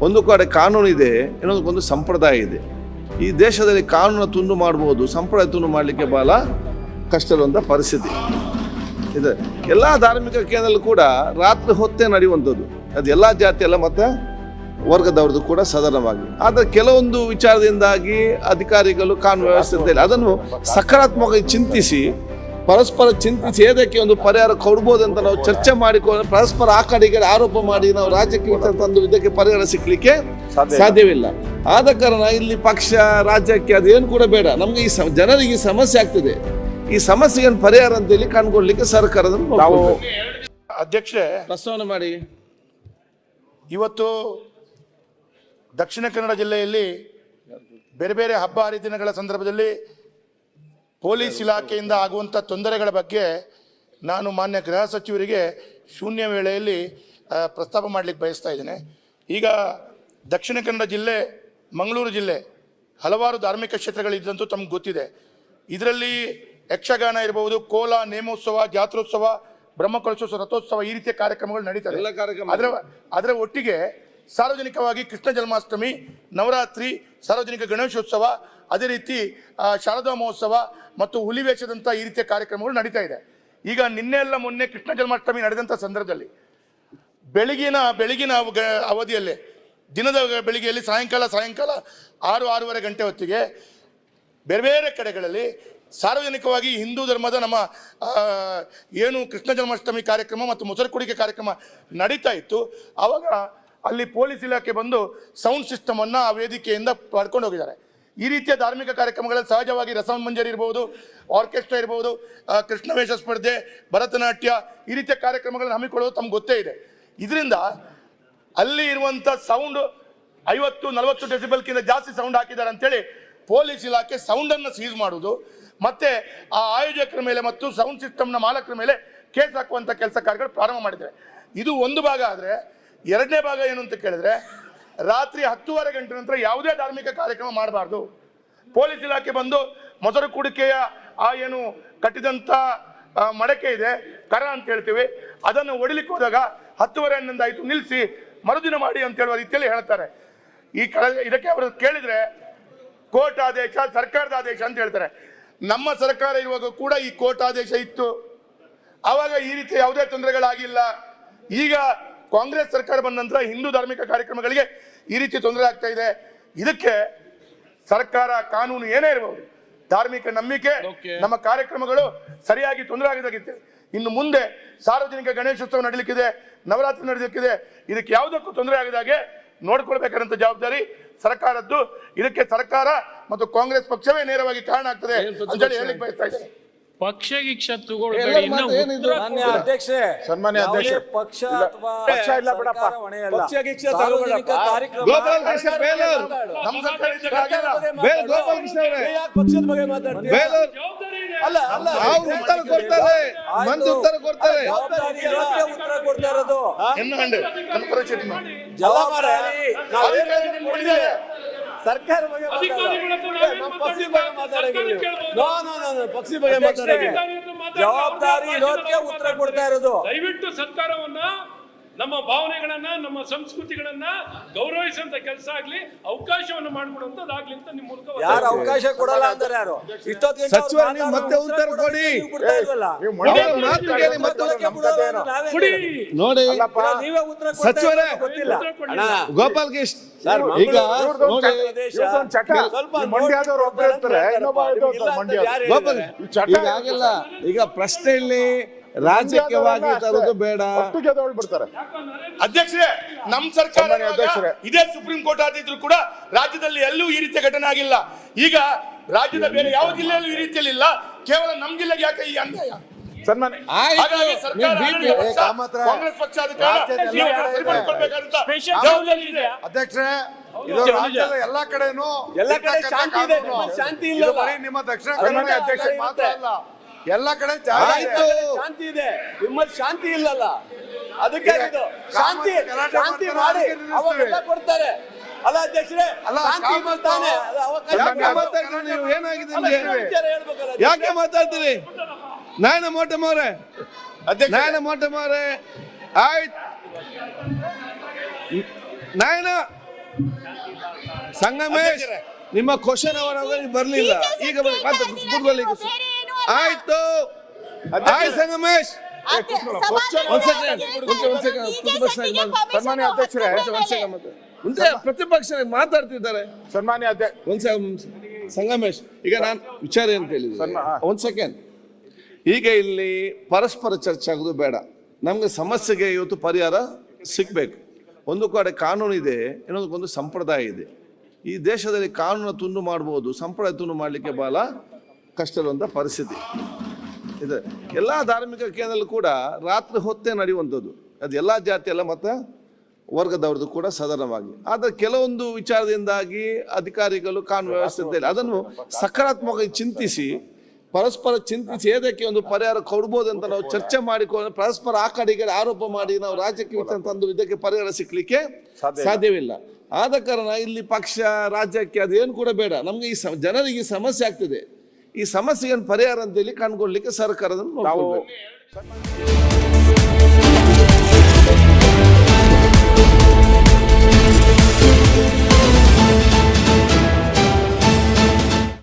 ಒಂದು ಕಡೆ ಕಾನೂನು ಇದೆ, ಇನ್ನೊಂದು ಸಂಪ್ರದಾಯ ಇದೆ. ಈ ದೇಶದಲ್ಲಿ ಕಾನೂನು ತುಂಡು ಮಾಡ್ಬೋದು, ಸಂಪ್ರದಾಯ ತುಂಡು ಮಾಡಲಿಕ್ಕೆ ಬಹಳ ಕಷ್ಟದ ಪರಿಸ್ಥಿತಿ ಇದೆ. ಎಲ್ಲ ಧಾರ್ಮಿಕ ಕೇಂದ್ರದಲ್ಲೂ ಕೂಡ ರಾತ್ರಿ ಹೊತ್ತೇ ನಡೆಯುವಂಥದ್ದು, ಅದು ಎಲ್ಲ ಜಾತಿ ಎಲ್ಲ ಮತ್ತು ವರ್ಗದವ್ರದ್ದು ಕೂಡ ಸಾಧಾರಣವಾಗಿ. ಆದರೆ ಕೆಲವೊಂದು ವಿಚಾರದಿಂದಾಗಿ ಅಧಿಕಾರಿಗಳು ಕಾನೂನು ವ್ಯವಸ್ಥೆ ಇಲ್ಲ, ಅದನ್ನು ಸಕಾರಾತ್ಮಕವಾಗಿ ಚಿಂತಿಸಿ ಪರಸ್ಪರ ಚಿಂತಿಸಿ ಏದಕ್ಕೆ ಒಂದು ಪರಿಹಾರ ಕೊಡ್ಬೋದಂತ ನಾವು ಚರ್ಚೆ ಮಾಡಿಕೊಂಡು ಪರಸ್ಪರ ಆ ಕಡೆಗೆ ಆರೋಪ ಮಾಡಿ ನಾವು ರಾಜ್ಯಕ್ಕೆ ತಂದು ಇದಕ್ಕೆ ಪರಿಹಾರ ಸಿಕ್ಕಲಿಕ್ಕೆ ಸಾಧ್ಯವಿಲ್ಲ. ಆದ ಕಾರಣ ಇಲ್ಲಿ ಪಕ್ಷ ರಾಜ್ಯಕ್ಕೆ ಅದೇನು ಕೂಡ ಬೇಡ, ನಮಗೆ ಈ ಜನರಿಗೆ ಸಮಸ್ಯೆ ಆಗ್ತದೆ, ಈ ಸಮಸ್ಯೆಗೆ ಪರಿಹಾರ ಅಂತೇಳಿ ಕಂಡುಕೊಳ್ಳಲಿಕ್ಕೆ ಸರ್ಕಾರದ ಅಧ್ಯಕ್ಷರೇ ಪ್ರಸ್ತಾವನೆ ಮಾಡಿ. ಇವತ್ತು ದಕ್ಷಿಣ ಕನ್ನಡ ಜಿಲ್ಲೆಯಲ್ಲಿ ಬೇರೆ ಬೇರೆ ಹಬ್ಬ ಹರಿದಿನಗಳ ಸಂದರ್ಭದಲ್ಲಿ ಪೊಲೀಸ್ ಇಲಾಖೆಯಿಂದ ಆಗುವಂಥ ತೊಂದರೆಗಳ ಬಗ್ಗೆ ನಾನು ಮಾನ್ಯ ಗೃಹ ಸಚಿವರಿಗೆ ಶೂನ್ಯ ವೇಳೆಯಲ್ಲಿ ಪ್ರಸ್ತಾಪ ಮಾಡಲಿಕ್ಕೆ ಬಯಸ್ತಾ ಇದ್ದೇನೆ. ಈಗ ದಕ್ಷಿಣ ಕನ್ನಡ ಜಿಲ್ಲೆ, ಮಂಗಳೂರು ಜಿಲ್ಲೆ ಹಲವಾರು ಧಾರ್ಮಿಕ ಕ್ಷೇತ್ರಗಳಿದ್ದಂತೂ ತಮ್ಗೆ ಗೊತ್ತಿದೆ. ಇದರಲ್ಲಿ ಯಕ್ಷಗಾನ ಇರಬಹುದು, ಕೋಲ, ನೇಮೋತ್ಸವ, ಜಾತ್ರೋತ್ಸವ, ಬ್ರಹ್ಮಕಲಶೋತ್ಸವ, ರಥೋತ್ಸವ, ಈ ರೀತಿಯ ಕಾರ್ಯಕ್ರಮಗಳು ನಡೀತದೆ. ಅದರ ಒಟ್ಟಿಗೆ ಸಾರ್ವಜನಿಕವಾಗಿ ಕೃಷ್ಣ ಜನ್ಮಾಷ್ಟಮಿ, ನವರಾತ್ರಿ, ಸಾರ್ವಜನಿಕ ಗಣೇಶೋತ್ಸವ, ಅದೇ ರೀತಿ ಶಾರದಾ ಮಹೋತ್ಸವ ಮತ್ತು ಹುಲಿವೇಷದಂಥ ಈ ರೀತಿಯ ಕಾರ್ಯಕ್ರಮಗಳು ನಡೀತಾ ಇದೆ. ಈಗ ನಿನ್ನೆ ಎಲ್ಲ ಮೊನ್ನೆ ಕೃಷ್ಣ ಜನ್ಮಾಷ್ಟಮಿ ನಡೆದಂಥ ಸಂದರ್ಭದಲ್ಲಿ ಬೆಳಗಿನ ಅವಧಿಯಲ್ಲೇ ದಿನದ ಬೆಳಿಗ್ಗೆಯಲ್ಲಿ ಸಾಯಂಕಾಲ 6-6:30 ಗಂಟೆ ಹೊತ್ತಿಗೆ ಬೇರೆ ಬೇರೆ ಕಡೆಗಳಲ್ಲಿ ಸಾರ್ವಜನಿಕವಾಗಿ ಹಿಂದೂ ಧರ್ಮದ ನಮ್ಮ ಏನು ಕೃಷ್ಣ ಜನ್ಮಾಷ್ಟಮಿ ಕಾರ್ಯಕ್ರಮ ಮತ್ತು ಮೊಸರು ಕುಡಿಕೆ ಕಾರ್ಯಕ್ರಮ ನಡೀತಾ ಇತ್ತು. ಆವಾಗ ಅಲ್ಲಿ ಪೊಲೀಸ್ ಇಲಾಖೆ ಬಂದು ಸೌಂಡ್ ಸಿಸ್ಟಮನ್ನು ಆ ವೇದಿಕೆಯಿಂದ ಪಡ್ಕೊಂಡು ಹೋಗಿದ್ದಾರೆ. ಈ ರೀತಿಯ ಧಾರ್ಮಿಕ ಕಾರ್ಯಕ್ರಮಗಳಲ್ಲಿ ಸಹಜವಾಗಿ ರಸಮಂಜರಿ ಇರ್ಬೋದು, ಆರ್ಕೆಸ್ಟ್ರಾ ಇರ್ಬೋದು, ಕೃಷ್ಣವೇಷ ಸ್ಪರ್ಧೆ, ಭರತನಾಟ್ಯ, ಈ ರೀತಿಯ ಕಾರ್ಯಕ್ರಮಗಳನ್ನು ಹಮ್ಮಿಕೊಳ್ಳೋದು ತಮ್ಗೆ ಗೊತ್ತೇ ಇದೆ. ಇದರಿಂದ ಅಲ್ಲಿ ಇರುವಂಥ ಸೌಂಡ್ 50-40 ಡೆಸಿಬಲ್ಕಿಂತ ಜಾಸ್ತಿ ಸೌಂಡ್ ಹಾಕಿದ್ದಾರೆ ಅಂತೇಳಿ ಪೊಲೀಸ್ ಇಲಾಖೆ ಸೌಂಡನ್ನು ಸೀಸ್ ಮಾಡೋದು, ಮತ್ತು ಆ ಆಯೋಜಕರ ಮೇಲೆ ಮತ್ತು ಸೌಂಡ್ ಸಿಸ್ಟಮ್ನ ಮಾಲಕರ ಮೇಲೆ ಕೇಸ್ ಹಾಕುವಂಥ ಕೆಲಸ ಕಾರ್ಯಗಳು ಪ್ರಾರಂಭ ಮಾಡಿದ್ದಾರೆ. ಇದು ಒಂದು ಭಾಗ. ಆದರೆ ಎರಡನೇ ಭಾಗ ಏನು ಅಂತ ಕೇಳಿದ್ರೆ, ರಾತ್ರಿ 10:30 ಗಂಟೆ ನಂತರ ಯಾವುದೇ ಧಾರ್ಮಿಕ ಕಾರ್ಯಕ್ರಮ ಮಾಡಬಾರ್ದು. ಪೊಲೀಸ್ ಇಲಾಖೆ ಬಂದು ಮೊಸರು ಕುಡಿಕೆಯ ಆ ಏನು ಕಟ್ಟಿದಂಥ ಮಡಕೆ ಇದೆ, ಕರ ಅಂತ ಹೇಳ್ತೀವಿ, ಅದನ್ನು ಒಡಿಲಿಕ್ಕೆ ಹೋದಾಗ 10:30 ಹನ್ನೊಂದು ಆಯಿತು, ನಿಲ್ಲಿಸಿ ಮರುದಿನ ಮಾಡಿ ಅಂತ ಹೇಳುವ ರೀತಿಯಲ್ಲಿ ಹೇಳ್ತಾರೆ. ಇದಕ್ಕೆ ಅವರು ಕೇಳಿದರೆ ಕೋರ್ಟ್ ಆದೇಶ, ಸರ್ಕಾರದ ಆದೇಶ ಅಂತ ಹೇಳ್ತಾರೆ. ನಮ್ಮ ಸರ್ಕಾರ ಇರುವಾಗ ಕೂಡ ಈ ಕೋರ್ಟ್ ಆದೇಶ ಇತ್ತು, ಆವಾಗ ಈ ರೀತಿ ಯಾವುದೇ ತೊಂದರೆಗಳಾಗಿಲ್ಲ. ಈಗ ಕಾಂಗ್ರೆಸ್ ಸರ್ಕಾರ ಬಂದ ನಂತರ ಹಿಂದೂ ಧಾರ್ಮಿಕ ಕಾರ್ಯಕ್ರಮಗಳಿಗೆ ಈ ರೀತಿ ತೊಂದರೆ ಆಗ್ತಾ ಇದೆ. ಇದಕ್ಕೆ ಸರ್ಕಾರ, ಕಾನೂನು ಏನೇ ಇರಬಹುದು, ಧಾರ್ಮಿಕ ನಂಬಿಕೆ, ನಮ್ಮ ಕಾರ್ಯಕ್ರಮಗಳು ಸರಿಯಾಗಿ ತೊಂದರೆ ಆಗದಾಗಿತ್ತು. ಇನ್ನು ಮುಂದೆ ಸಾರ್ವಜನಿಕ ಗಣೇಶೋತ್ಸವ ನಡೀಲಿಕ್ಕಿದೆ, ನವರಾತ್ರಿ ನಡೀಲಿಕ್ಕಿದೆ, ಇದಕ್ಕೆ ಯಾವುದಕ್ಕೂ ತೊಂದರೆ ಆಗದಾಗೆ ನೋಡ್ಕೊಳ್ಬೇಕಾದಂತ ಜವಾಬ್ದಾರಿ ಸರ್ಕಾರದ್ದು. ಇದಕ್ಕೆ ಸರ್ಕಾರ ಮತ್ತು ಕಾಂಗ್ರೆಸ್ ಪಕ್ಷವೇ ನೇರವಾಗಿ ಕಾರಣ ಆಗ್ತದೆ ಅಂತ ಹೇಳಿ ಹೇಳಿಕ್ಕೆ ಬಯಸ್ತಾ ಇದ್ದೇನೆ. ಪಕ್ಷಕ್ಕೆ ಸನ್ಮಾನ್ಯ ಅಧ್ಯಕ್ಷ, ಪಕ್ಷ ಅಥವಾ ಪಕ್ಷ ಇಲ್ಲ ಬಿಡಪ್ಪ, ಪಕ್ಷದ ಬಗ್ಗೆ ಮಾತಾಡ್ತೀವಿ. ಉತ್ತರ ಕೊಡ್ತಾರೆ, ಉತ್ತರ ಕೊಡ್ತಾರೆ. ಉತ್ತರ ಕೊಡ್ತಾ ಇರೋದು ಸರ್ಕಾರ ಬಗ್ಗೆ ಪಕ್ಷದ ಬಗ್ಗೆ ಮಾತಾಡೋದು ಜವಾಬ್ದಾರಿ ಇರೋದಕ್ಕೆ ಉತ್ತರ ಕೊಡ್ತಾ ಇರೋದು. ದಯವಿಟ್ಟು ಸರ್ಕಾರವನ್ನ, ನಮ್ಮ ಭಾವನೆಗಳನ್ನ, ನಮ್ಮ ಸಂಸ್ಕೃತಿಗಳನ್ನ ಗೌರವಿಸುವಂತ ಕೆಲಸ ಆಗ್ಲಿ, ಅವಕಾಶವನ್ನು ಮಾಡಿಕೊಡುವಂತದ್ದಾಗ್ಲಿ ಅಂತ ನಿಮ್ಮ ಮೂಲಕ. ಯಾರು ಅವಕಾಶ ಕೊಡಲ್ಲ ಅಂದ್ರೆ ಯಾರು? ಸಚಿವರು ನೀವು ಮತ್ತೆ ಉತ್ತರ ಕೊಡಿ, ನೋಡಿ ನೀವೇ ಉತ್ತರ ಸಚಿವರೇ. ಗೊತ್ತಿಲ್ಲ. ಗೋಪಾಲ್ ಕೃಷ್ಣ ಈಗ ಈಗಾಗಿಲ್ಲ. ಈಗ ಪ್ರಶ್ನೆಯಲ್ಲಿ ರಾಜಕೀಯವಾಗಿ ತರುವುದು ಬೇಡ. ಅಧ್ಯಕ್ಷರೇ, ನಮ್ಮ ಸರ್ಕಾರ ಇದೇ ಸುಪ್ರೀಂ ಕೋರ್ಟ್ ಆದಿದ್ರು ಕೂಡ ರಾಜ್ಯದಲ್ಲಿ ಎಲ್ಲೂ ಈ ರೀತಿಯ ಘಟನೆ ಆಗಿಲ್ಲ. ಈಗ ರಾಜ್ಯದ ಬೇರೆ ಯಾವ ಜಿಲ್ಲೆಯಲ್ಲೂ ಈ ರೀತಿಯಲ್ಲಿ ಇಲ್ಲ, ಕೇವಲ ನಮ್ಮ ಜಿಲ್ಲೆಗೆ ಯಾಕೆ ಈ ಅನ್ಯಾಯ? ಕಾಂಗ್ರೆಸ್ ಪಕ್ಷ ಅಧ್ಯಕ್ಷರೇ, ಇದು ರಾಜ್ಯದ ಎಲ್ಲಾ ಕಡೆನೂ ಶಾಂತಿ ಇದೆ, ಶಾಂತಿ ಇಲ್ಲ. ನಿಮ್ಮ ದಕ್ಷಿಣ ಕನ್ನಡ ಅಧ್ಯಕ್ಷ ಮಾತ್ರ ಅಲ್ಲ, ಎಲ್ಲ ಕಡೆ ಶಾಂತಿ ಇದೆ, ನಿಮ್ಮಲ್ಲಿ ಶಾಂತಿ ಇಲ್ಲಲ್ಲ. ಅದಕ್ಕೆ ಶಾಂತಿ ಶಾಂತಿ ಮಾಡಿ ಅವಾಗೆಲ್ಲ ಕೊಡ್ತಾರೆ ಅಲ್ಲ ಅಧ್ಯಕ್ಷರೇ? ನೀವು ಏನಾಗಿದೆ ಯಾಕೆ ಮಾತಾಡ್ತೀರಿ? ನಾಯನ ಮೋಟಮವ್ರೆ, ನಾಯನ ಮೋಟಮವ್ರೆ, ಆಯ್ತು ನಾಯನ ಸಂಗಮೇಶ್ ನಿಮ್ಮ ಕ್ವಶನ್ ಅವರ ಬರ್ಲಿಲ್ಲ. ಈಗ ಕೂತ್ಕೊಳ್ಳಿ. ಆಯ್ತು ಆಯ್ತು ಸಂಗಮೇಶ್. ಸನ್ಮಾನ್ಯ ಅಧ್ಯಕ್ಷರೇ, ಮುಂದೆ ಪ್ರತಿಪಕ್ಷ ಮಾತಾಡ್ತಿದ್ದಾರೆ. ಸನ್ಮಾನ್ಯ ಅಧ್ಯಕ್ಷ ಸಂಗಮೇಶ್, ಈಗ ನಾನು ವಿಚಾರ ಅಂತ ಹೇಳಿದ್ರೆ ಒಂದ್ ಸೆಕೆಂಡ್. ಈಗ ಇಲ್ಲಿ ಪರಸ್ಪರ ಚರ್ಚೆ ಆಗೋದು ಬೇಡ. ನಮ್ಗೆ ಸಮಸ್ಯೆಗೆ ಇವತ್ತು ಪರಿಹಾರ ಸಿಗ್ಬೇಕು. ಒಂದು ಕಡೆ ಕಾನೂನು ಇದೆ, ಇನ್ನೊಂದು ಸಂಪ್ರದಾಯ ಇದೆ. ಈ ದೇಶದಲ್ಲಿ ಕಾನೂನು ತುಂಡು ಮಾಡ್ಬೋದು, ಸಂಪ್ರದಾಯ ತುಂಡು ಮಾಡಲಿಕ್ಕೆ ಬಹಳ ಕಷ್ಟ ಇರುವಂಥ ಪರಿಸ್ಥಿತಿ ಇದೆ. ಎಲ್ಲ ಧಾರ್ಮಿಕ ಕೇಂದ್ರದಲ್ಲೂ ಕೂಡ ರಾತ್ರಿ ಹೊತ್ತೇ ನಡೆಯುವಂಥದ್ದು. ಅದು ಎಲ್ಲ ಜಾತಿ ಎಲ್ಲ ಮತ್ತು ವರ್ಗದವ್ರದ್ದು ಕೂಡ ಸಾಧಾರಣವಾಗಿ. ಆದರೆ ಕೆಲವೊಂದು ವಿಚಾರದಿಂದಾಗಿ ಅಧಿಕಾರಿಗಳು ಕಾನೂನು ವ್ಯವಸ್ಥೆ ಇಲ್ಲ, ಅದನ್ನು ಸಕಾರಾತ್ಮಕವಾಗಿ ಚಿಂತಿಸಿ ಪರಸ್ಪರ ಚಿಂತಿಸಿ ಏದಕ್ಕೆ ಒಂದು ಪರಿಹಾರ ಕೊಡ್ಬೋದು ಅಂತ ನಾವು ಚರ್ಚೆ ಮಾಡಿಕೊಂಡು ಪರಸ್ಪರ ಆ ಕಡೆಗೆ ಆರೋಪ ಮಾಡಿ ನಾವು ರಾಜ್ಯಕ್ಕೆ ತಂದು ಇದಕ್ಕೆ ಪರಿಹಾರ ಸಿಕ್ಕಲಿಕ್ಕೆ ಸಾಧ್ಯವಿಲ್ಲ. ಆದ ಕಾರಣ ಇಲ್ಲಿ ಪಕ್ಷ ರಾಜ್ಯಕ್ಕೆ ಅದೇನು ಕೂಡ ಬೇಡ. ನಮ್ಗೆ ಈ ಜನರಿಗೆ ಈ ಸಮಸ್ಯೆ ಆಗ್ತಿದೆ. ಈ ಸಮಸ್ಯೆಗೆ ಪರಿಹಾರ ಅಂತೇಳಿ ಕಂಡುಕೊಳ್ಳಲಿಕ್ಕೆ ಸರ್ಕಾರದನ್ನು ನೋಡ್ಕೊಳ್ಬೇಕು.